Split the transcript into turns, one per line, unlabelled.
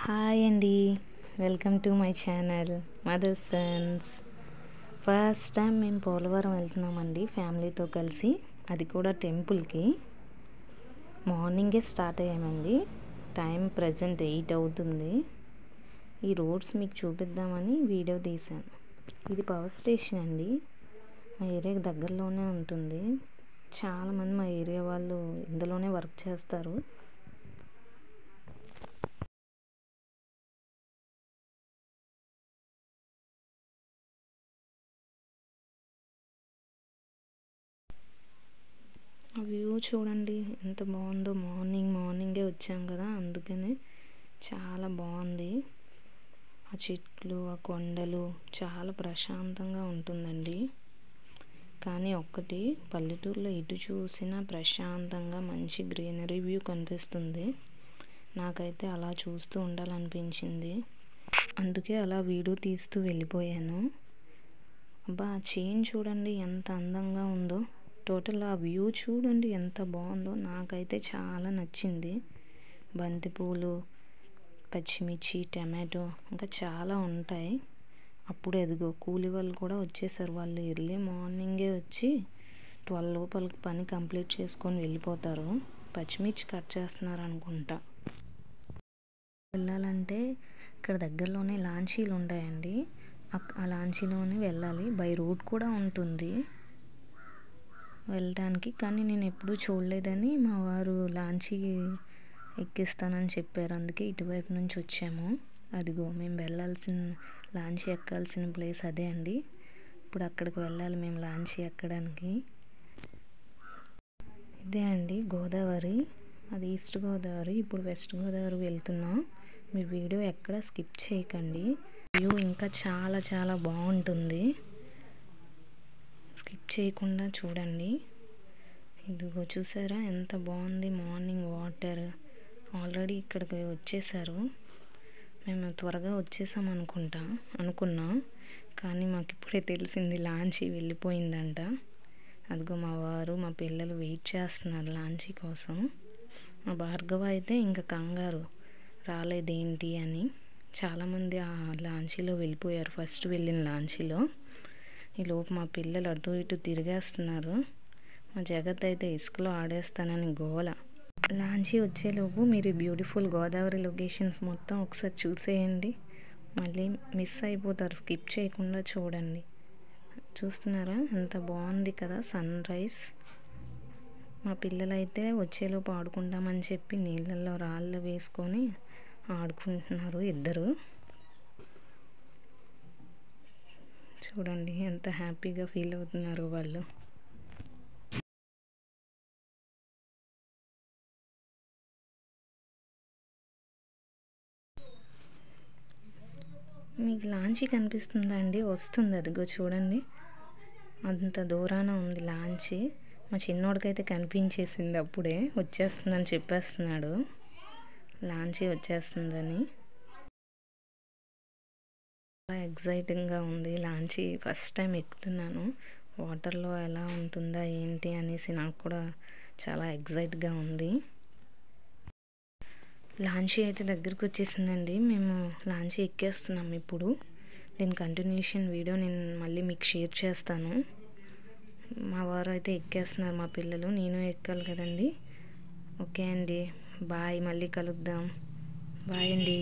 Hi అండి, welcome to my channel mothers sons. First time మేము పోలవరం వెళ్తున్నామండి ఫ్యామిలీతో కలిసి, అది కూడా టెంపుల్కి. మార్నింగే స్టార్ట్ అయ్యామండి. టైం ప్రజెంట్ 8 అవుతుంది. ఈ రోడ్స్ మీకు చూపిద్దామని వీడియో తీశాను. ఇది పవర్ స్టేషన్ అండి, మా ఏరియాకి దగ్గరలోనే ఉంటుంది. చాలామంది మా ఏరియా వాళ్ళు ఇందులోనే వర్క్ చేస్తారు. ఆ వ్యూ చూడండి ఎంత బాగుందో. మార్నింగే వచ్చాం కదా, అందుకనే చాలా బాగుంది. ఆ చెట్లు, ఆ కొండలు చాలా ప్రశాంతంగా ఉంటుందండి. కానీ ఒక్కటి, పల్లెటూరులో ఇటు చూసినా ప్రశాంతంగా మంచి గ్రీనరీ వ్యూ కనిపిస్తుంది. నాకైతే అలా చూస్తూ ఉండాలనిపించింది, అందుకే అలా వీడియో తీస్తూ వెళ్ళిపోయాను. అబ్బా, ఆ చేను చూడండి ఎంత అందంగా ఉందో. టోటల్ ఆ వ్యూ చూడండి ఎంత బాగుందో. నాకైతే చాలా నచ్చింది. బంతిపూలు, పచ్చిమిర్చి, టమాటో ఇంకా చాలా ఉంటాయి. అప్పుడు ఎదుగో కూలి వాళ్ళు కూడా వచ్చేసారు. వాళ్ళు ఎర్లీ మార్నింగే వచ్చి 12 లోపలికి పని కంప్లీట్ చేసుకొని వెళ్ళిపోతారు. పచ్చిమిర్చి కట్ చేస్తున్నారు అనుకుంటా. వెళ్ళాలంటే ఇక్కడ దగ్గరలోనే లాంచీలు ఉంటాయండి, ఆ లాంచీలోనే వెళ్ళాలి. బై రూట్ కూడా ఉంటుంది వెళ్ళడానికి, కానీ నేను ఎప్పుడూ చూడలేదని మా వారు లాంచీ ఎక్కిస్తానని చెప్పారు. అందుకే ఇటువైపు నుంచి వచ్చాము. అదిగో మేము వెళ్ళాల్సిన లాంచీ ఎక్కాల్సిన ప్లేస్ అదే అండి. ఇప్పుడు అక్కడికి వెళ్ళాలి మేము లాంచీ ఎక్కడానికి. ఇదే అండి గోదావరి, అది ఈస్ట్ గోదావరి. ఇప్పుడు వెస్ట్ గోదావరి వెళ్తున్నాం. మీ వీడియో ఎక్కడ స్కిప్ చేయకండి, వ్యూ ఇంకా చాలా చాలా బాగుంటుంది. స్కిప్ చేయకుండా చూడండి. ఇదిగో చూసారా ఎంత బాగుంది. మార్నింగ్ వాటర్ ఆల్రెడీ ఇక్కడికి వచ్చేసారు. మేము త్వరగా వచ్చేసాం అనుకున్నాం, కానీ మాకు ఇప్పుడే తెలిసింది లాంచీ వెళ్ళిపోయిందంట. అదిగో మా వారు మా పిల్లలు వెయిట్ చేస్తున్నారు లాంచీ కోసం. మా భార్గవ అయితే ఇంకా కంగారు, రాలేదేంటి అని. చాలామంది ఆ లాంచీలో వెళ్ళిపోయారు, ఫస్ట్ వెళ్ళిన లాంచీలో. ఈలోపు మా పిల్లలు అటు ఇటు తిరిగేస్తున్నారు. మా జగత్ అయితే ఇసుకలో ఆడేస్తానని గోల. లాంచీ వచ్చేలోపు మీరు బ్యూటిఫుల్ గోదావరి లొకేషన్స్ మొత్తం ఒకసారి చూసేయండి. మళ్ళీ మిస్ అయిపోతారు, స్కిప్ చేయకుండా చూడండి. చూస్తున్నారా ఎంత బాగుంది కదా సన్ రైజ్. మా పిల్లలైతే వచ్చేలోపు ఆడుకుంటామని చెప్పి నీళ్ళల్లో రాళ్ళు వేసుకొని ఆడుకుంటున్నారు ఇద్దరు. చూడండి ఎంత హ్యాపీగా ఫీల్ అవుతున్నారు వాళ్ళు. మీకు లాంచీ కనిపిస్తుందా అండి? వస్తుంది, అదిగో చూడండి అంత దూరాన ఉంది లాంచీ. మా చిన్నోడికైతే కనిపించేసింది, అప్పుడే వచ్చేస్తుందని చెప్పేస్తున్నాడు, లాంచీ వచ్చేస్తుందని. చాలా ఎగ్జైటింగ్గా ఉంది. లాంచీ ఫస్ట్ టైం ఎక్కుతున్నాను. వాటర్లో ఎలా ఉంటుందా ఏంటి అనేసి నాకు కూడా చాలా ఎగ్జైట్గా ఉంది. లాంచీ అయితే దగ్గరికి వచ్చేసిందండి. మేము లాంచీ ఎక్కేస్తున్నాం ఇప్పుడు. దీని కంటిన్యూషన్ వీడియో నేను మళ్ళీ మీకు షేర్ చేస్తాను. మా వారు అయితే ఎక్కేస్తున్నారు, మా పిల్లలు. నేను ఎక్కాలి కదండి. ఓకే అండి, బాయ్, మళ్ళీ కలుద్దాం. బాయ్ అండి.